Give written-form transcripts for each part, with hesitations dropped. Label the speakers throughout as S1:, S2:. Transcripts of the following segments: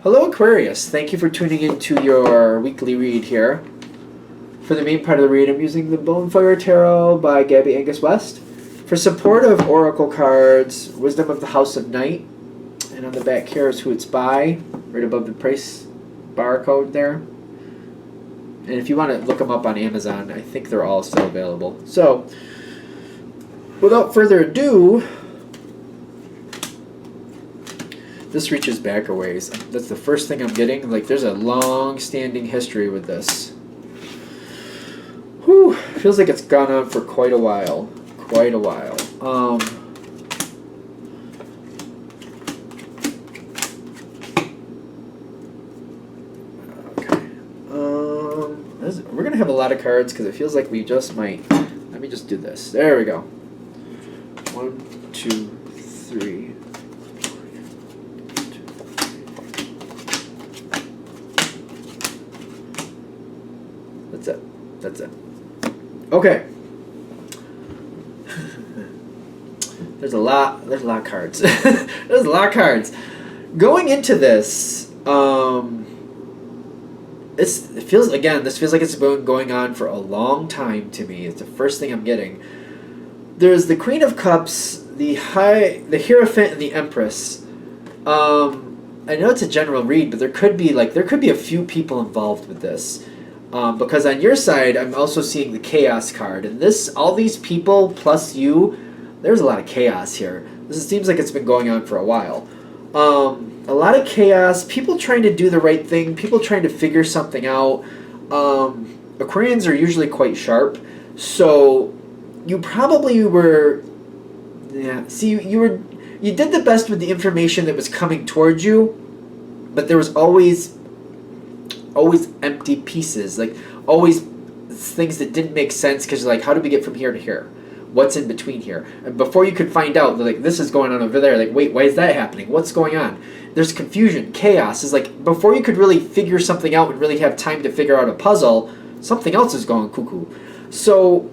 S1: Hello, Aquarius. Thank you for tuning into your weekly read here. For the main part of the read, I'm using the Bonefire Tarot by Gabby Angus West. For supportive oracle cards, Wisdom of the House of Night, and on the back here is who it's by, right above the price barcode there. And if you want to look them up on Amazon, I think they're all still available. So, without further ado, this reaches back a ways. That's the first thing I'm getting. Like, there's a long-standing history with this. Whew, feels like it's gone on for quite a while. Quite a while. Okay. We're gonna have a lot of cards because it feels like we just might. Let me just do this. There we go. 1, 2, 3. That's it. Okay. There's a lot of cards. There's a lot of cards. Going into this, this feels like it's been going on for a long time to me. It's the first thing I'm getting. There's the Queen of Cups, the Hierophant, and the Empress. I know it's a general read, but there could be a few people involved with this. Because on your side, I'm also seeing the Chaos card. And all these people plus you, there's a lot of chaos here. This seems like it's been going on for a while. A lot of chaos, people trying to do the right thing, people trying to figure something out. Aquarians are usually quite sharp. So you probably were... Yeah, see, you did the best with the information that was coming towards you, but there was always empty pieces, like always things that didn't make sense because like, how do we get from here to here? What's in between here? And before you could find out, like, this is going on over there, like, wait, why is that happening? What's going on? There's confusion, chaos. Is like, before you could really figure something out and really have time to figure out a puzzle, something else is going cuckoo. So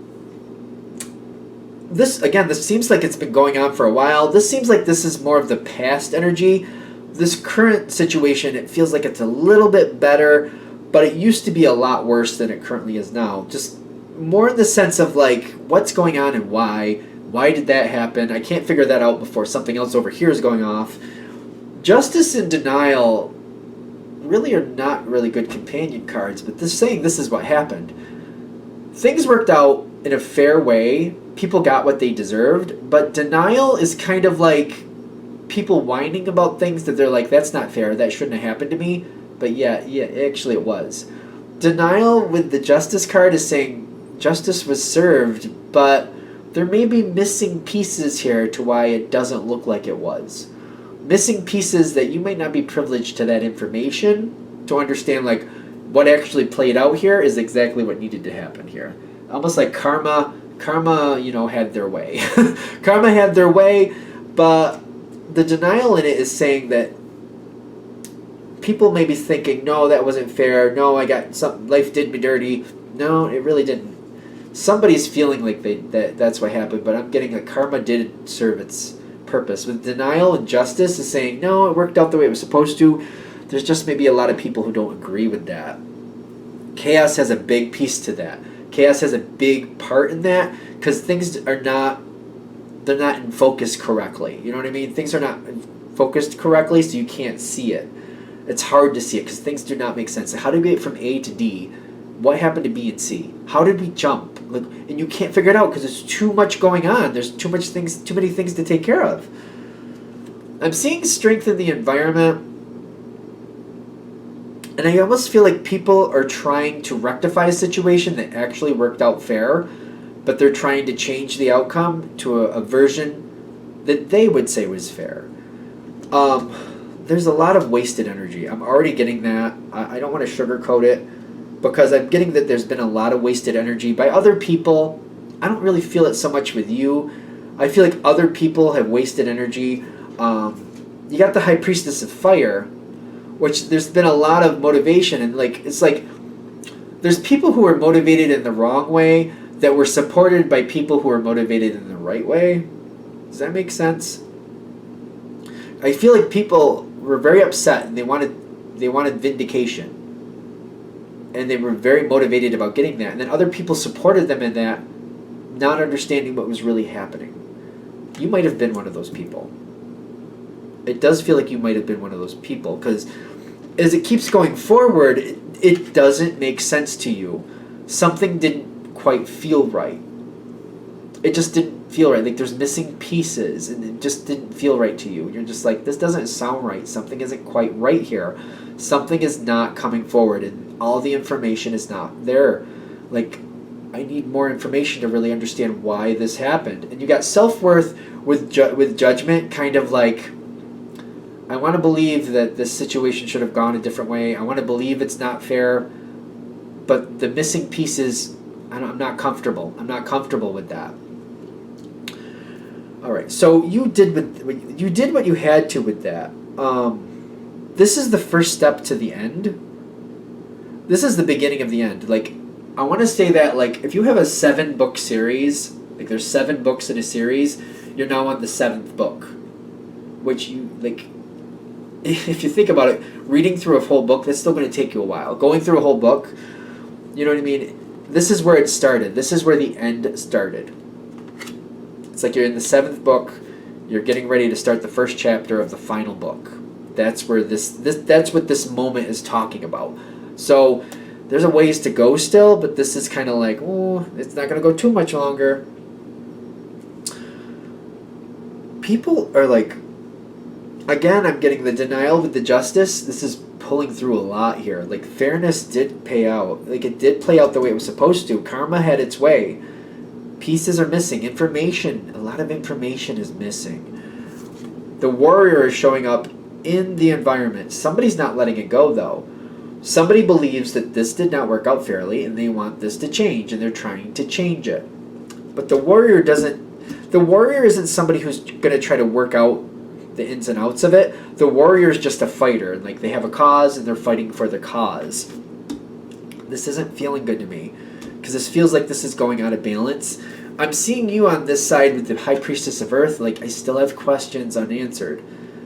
S1: this seems like it's been going on for a while. This seems like this is more of the past energy. This current situation, it feels like it's a little bit better, but it used to be a lot worse than it currently is now. Just more in the sense of like, what's going on and why? Why did that happen? I can't figure that out before something else over here is going off. Justice and Denial really are not really good companion cards, but this is what happened. Things worked out in a fair way. People got what they deserved, but Denial is kind of like people whining about things that they're like, that's not fair, that shouldn't have happened to me, but yeah, actually it was. Denial with the Justice card is saying justice was served, but there may be missing pieces here to why it doesn't look like it was. Missing pieces that you might not be privileged to that information to understand, like, what actually played out here is exactly what needed to happen here. Almost like karma, had their way. Karma had their way, but the denial in it is saying that people may be thinking, no, that wasn't fair. No, life did me dirty. No, it really didn't. Somebody's feeling like that's what happened, but I'm getting karma did serve its purpose. With denial and justice is saying, no, it worked out the way it was supposed to. There's just maybe a lot of people who don't agree with that. Chaos has a big piece to that. Chaos has a big part in that because things are not in focus correctly. You know what I mean? Things are not focused correctly, so you can't see it. It's hard to see it because things do not make sense. How did we get from A to D? What happened to B and C? How did we jump? And you can't figure it out because there's too much going on. There's too many things to take care of. I'm seeing strength in the environment, and I almost feel like people are trying to rectify a situation that actually worked out fair, but they're trying to change the outcome to a version that they would say was fair. There's a lot of wasted energy. I'm already getting that. I don't want to sugarcoat it because I'm getting that there's been a lot of wasted energy by other people. I don't really feel it so much with you. I feel like other people have wasted energy. You got the High Priestess of Fire, which there's been a lot of motivation, and it's like there's people who are motivated in the wrong way that were supported by people who are motivated in the right way. Does that make sense? I feel like people were very upset and they wanted they wanted vindication. And they were very motivated about getting that. And then other people supported them in that, not understanding what was really happening. You might have been one of those people. It does feel like you might have been one of those people, because as it keeps going forward, it doesn't make sense to you. Something didn't quite feel right. It just didn't feel right. Like there's missing pieces, and it just didn't feel right to you. You're just like, this doesn't sound right. Something isn't quite right here. Something is not coming forward, and all the information is not there. Like, I need more information to really understand why this happened. And you got self-worth with judgment, kind of like, I want to believe that this situation should have gone a different way. I want to believe it's not fair. But the missing pieces, I'm not comfortable. I'm not comfortable with that. All right, so you did what you had to with that. This is the first step to the end. This is the beginning of the end. Like, I want to say that, like, if you have a 7-book series, like there's 7 books in a series, you're now on the 7th book. Which you, like, if you think about it, reading through a whole book, that's still going to take you a while. Going through a whole book, you know what I mean? This is where it started. This is where the end started. It's like you're in the 7th book, you're getting ready to start the first chapter of the final book. That's where that's what this moment is talking about. So there's a ways to go still, but this is kind of like, oh, it's not going to go too much longer. People are like, again, I'm getting the denial with the justice. This is pulling through a lot here. Like, fairness did pay out. Like, it did play out the way it was supposed to. Karma had its way. Pieces are missing. Information, a lot of information is missing. The warrior is showing up in the environment. Somebody's not letting it go, though. Somebody believes that this did not work out fairly, and they want this to change, and they're trying to change it. But the warrior doesn't... The warrior isn't somebody who's going to try to work out the ins and outs of it. The warrior is just a fighter. Like, they have a cause, and they're fighting for the cause. This isn't feeling good to me, because this feels like this is going out of balance. I'm seeing you on this side with the High Priestess of Earth. Like, I still have questions unanswered.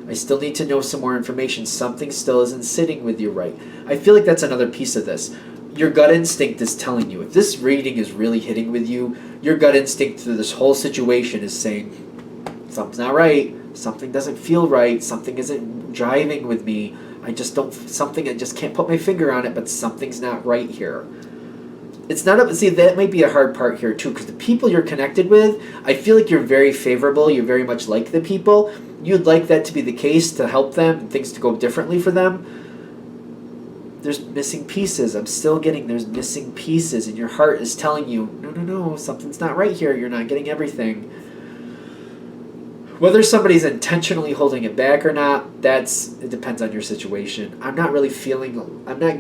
S1: I still need to know some more information. Something still isn't sitting with you right. I feel like that's another piece of this. Your gut instinct is telling you. If this reading is really hitting with you, your gut instinct through this whole situation is saying, something's not right. Something doesn't feel right. Something isn't jiving with me. I just can't put my finger on it, but something's not right here. It's not see, that might be a hard part here too, because the people you're connected with, I feel like you're very favorable. You very much like the people. You'd like that to be the case, to help them and things to go differently for them. There's missing pieces. I'm still getting there's missing pieces, and your heart is telling you, no, something's not right here. You're not getting everything. Whether somebody's intentionally holding it back or not, it depends on your situation. I'm not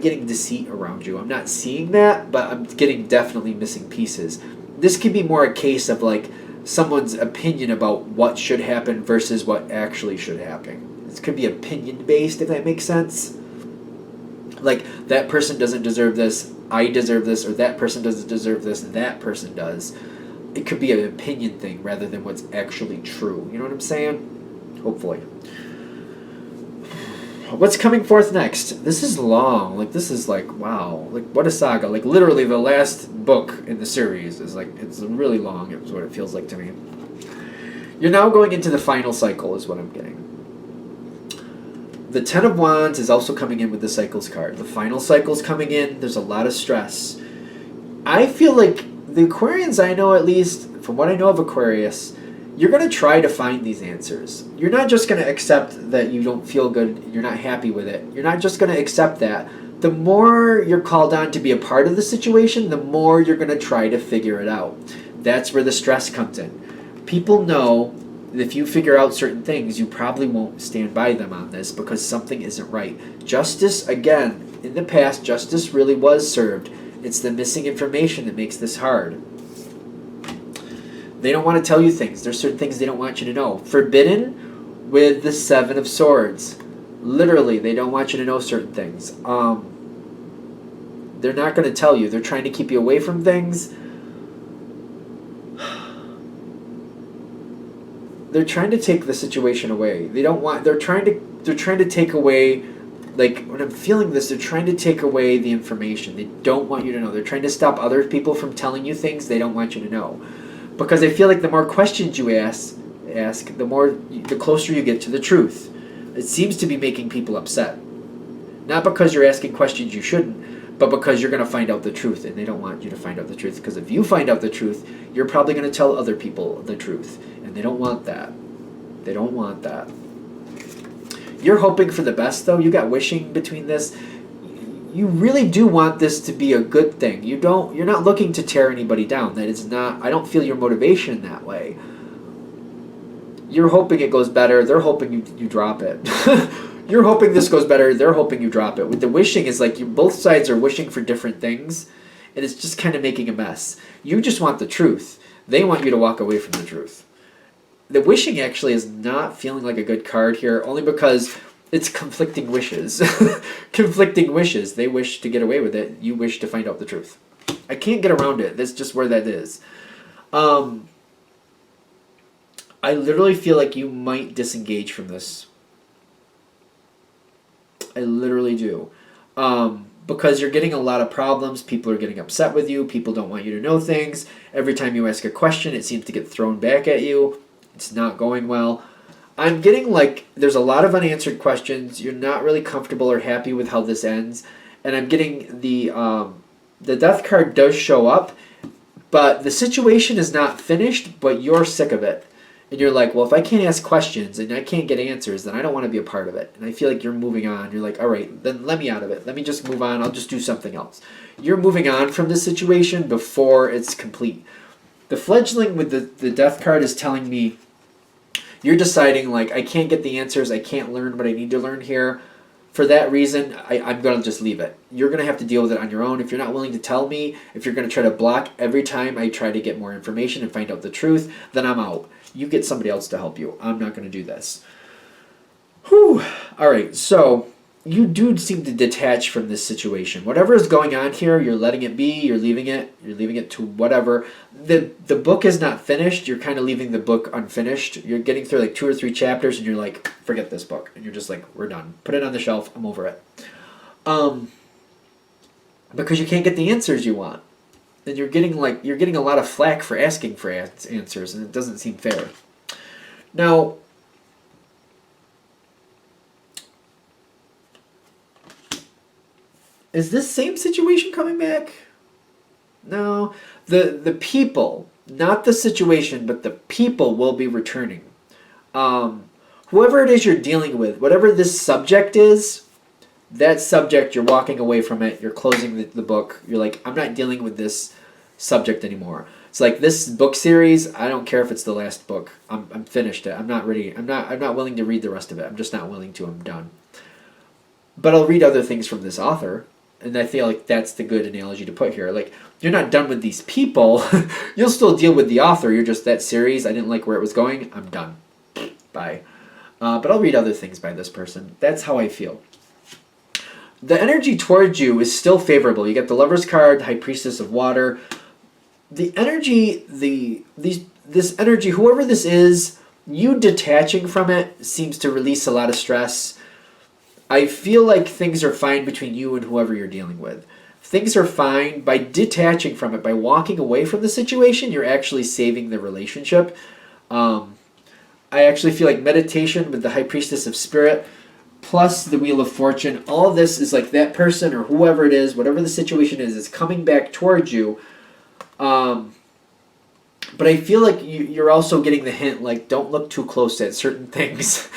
S1: getting deceit around you. I'm not seeing that, but I'm getting definitely missing pieces. This could be more a case of like someone's opinion about what should happen versus what actually should happen. This could be opinion based, if that makes sense. Like, that person doesn't deserve this, I deserve this, or that person doesn't deserve this, that person does. It could be an opinion thing rather than what's actually true. You know what I'm saying? Hopefully. What's coming forth next? This is long. Like, this is like, wow. Like, what a saga. Like, literally the last book in the series is like, it's really long. It's what it feels like to me. You're now going into the final cycle is what I'm getting. The Ten of Wands is also coming in with the Cycles card. The final cycle's coming in. There's a lot of stress. I feel like the Aquarians I know, at least, from what I know of Aquarius, you're going to try to find these answers. You're not just going to accept that you don't feel good, you're not happy with it. You're not just going to accept that. The more you're called on to be a part of the situation, the more you're going to try to figure it out. That's where the stress comes in. People know that if you figure out certain things, you probably won't stand by them on this because something isn't right. Justice, again, in the past, justice really was served. It's the missing information that makes this hard. They don't want to tell you things. There's certain things they don't want you to know. Forbidden with the Seven of Swords. Literally, they don't want you to know certain things. They're not going to tell you. They're trying to keep you away from things. They're trying to take the situation away. They're trying to take away Like, when I'm feeling this, they're trying to take away the information. They don't want you to know. They're trying to stop other people from telling you things they don't want you to know. Because I feel like the more questions you ask, the closer you get to the truth. It seems to be making people upset. Not because you're asking questions you shouldn't, but because you're going to find out the truth, and they don't want you to find out the truth. Because if you find out the truth, you're probably going to tell other people the truth, and they don't want that. They don't want that. You're hoping for the best, though. You got wishing between this. You really do want this to be a good thing. You're not looking to tear anybody down. That is not, I don't feel your motivation that way. You're hoping it goes better. They're hoping you drop it. You're hoping this goes better. They're hoping you drop it. With the wishing, is like both sides are wishing for different things, and it's just kind of making a mess. You just want the truth. They want you to walk away from the truth. The wishing actually is not feeling like a good card here, only because it's conflicting wishes. Conflicting wishes. They wish to get away with it. You wish to find out the truth. I can't get around it. That's just where that is. I literally feel like you might disengage from this. I literally do. Because you're getting a lot of problems. People are getting upset with you. People don't want you to know things. Every time you ask a question, it seems to get thrown back at you. It's not going well. I'm getting like there's a lot of unanswered questions. You're not really comfortable or happy with how this ends. And I'm getting the death card does show up, but the situation is not finished, but you're sick of it. And you're like, well, if I can't ask questions and I can't get answers, then I don't want to be a part of it. And I feel like you're moving on. You're like, all right, then let me out of it. Let me just move on. I'll just do something else. You're moving on from this situation before it's complete. The fledgling with the death card is telling me you're deciding, like, I can't get the answers. I can't learn what I need to learn here. For that reason, I'm going to just leave it. You're going to have to deal with it on your own. If you're not willing to tell me, if you're going to try to block every time I try to get more information and find out the truth, then I'm out. You get somebody else to help you. I'm not going to do this. Whew. All right, so you do seem to detach from this situation. Whatever is going on here, you're letting it be. You're leaving it. You're leaving it to whatever. The book is not finished. You're kind of leaving the book unfinished. You're getting through like 2 or 3 chapters, and you're like, forget this book. And you're just like, we're done. Put it on the shelf. I'm over it. Because you can't get the answers you want. And you're getting a lot of flack for asking for answers, and it doesn't seem fair. Now, is this same situation coming back? No. The people, not the situation, but the people will be returning. Whoever it is you're dealing with, whatever this subject is, that subject, you're walking away from it. You're closing the book. You're like, I'm not dealing with this subject anymore. It's like this book series. I don't care if it's the last book. I'm finished it. I'm not ready. I'm not willing to read the rest of it. I'm just not willing to. I'm done. But I'll read other things from this author, and I feel like that's the good analogy to put here. Like, you're not done with these people. You'll still deal with the author. You're just that series. I didn't like where it was going. I'm done. Bye. But I'll read other things by this person. That's how I feel. The energy towards you is still favorable. You get the Lover's card, High Priestess of Water. The energy, this energy, whoever this is, you detaching from it seems to release a lot of stress. I feel like things are fine between you and whoever you're dealing with. Things are fine. By detaching from it, by walking away from the situation, you're actually saving the relationship. I actually feel like meditation with the High Priestess of Spirit plus the Wheel of Fortune, all of this is like that person or whoever it is, whatever the situation is coming back towards you. But I feel like you're also getting the hint, like, don't look too close at certain things.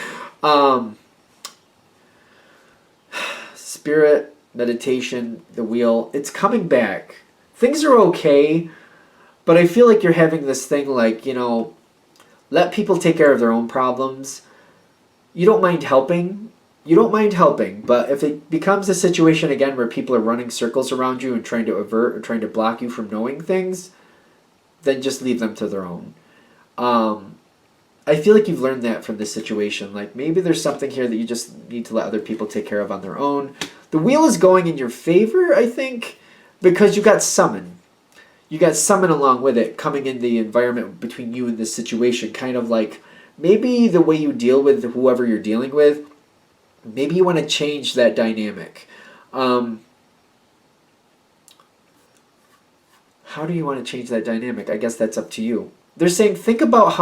S1: Spirit, meditation, the wheel, it's coming back. Things are okay, but I feel like you're having this thing like, let people take care of their own problems. You don't mind helping. But if it becomes a situation again where people are running circles around you and trying to avert or trying to block you from knowing things, then just leave them to their own. I feel like you've learned that from this situation. Like, maybe there's something here that you just need to let other people take care of on their own. The wheel is going in your favor, I think, because you got summon. You got summon along with it, coming in the environment between you and this situation. Kind of like, maybe the way you deal with whoever you're dealing with, maybe you want to change that dynamic. How do you want to change that dynamic? I guess that's up to you. They're saying, think about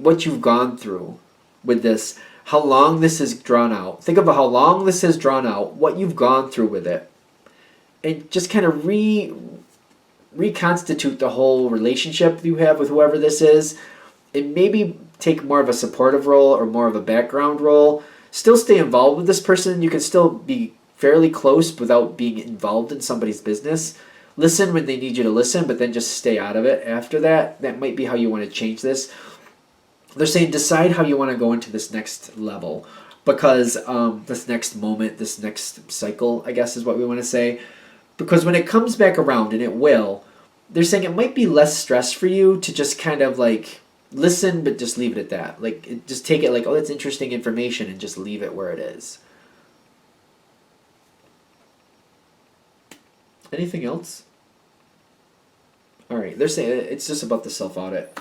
S1: what you've gone through with this, how long this is drawn out. Think about how long this has drawn out, what you've gone through with it, and just kind of reconstitute the whole relationship you have with whoever this is, and maybe take more of a supportive role or more of a background role. Still stay involved with this person. You can still be fairly close without being involved in somebody's business. Listen when they need you to listen, but then just stay out of it after that. That might be how you want to change this. They're saying decide how you want to go into this next level, because this next moment, this next cycle, I guess is what we want to say. Because when it comes back around, and it will, they're saying it might be less stress for you to just kind of like listen, but just leave it at that. Like, just take it like, oh, that's interesting information, and just leave it where it is. Anything else? All right, they're saying it's just about the self-audit.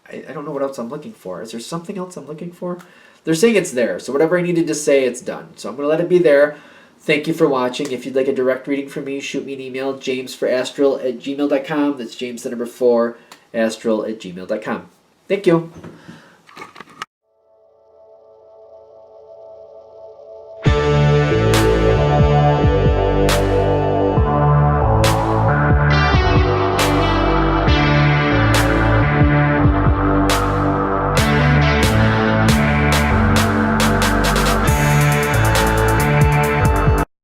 S1: I don't know what else I'm looking for. Is there something else I'm looking for? They're saying it's there. So whatever I needed to say, it's done. So I'm going to let it be there. Thank you for watching. If you'd like a direct reading from me, shoot me an email, jamesforastral@gmail.com. That's James the number 4, astral@gmail.com. Thank you.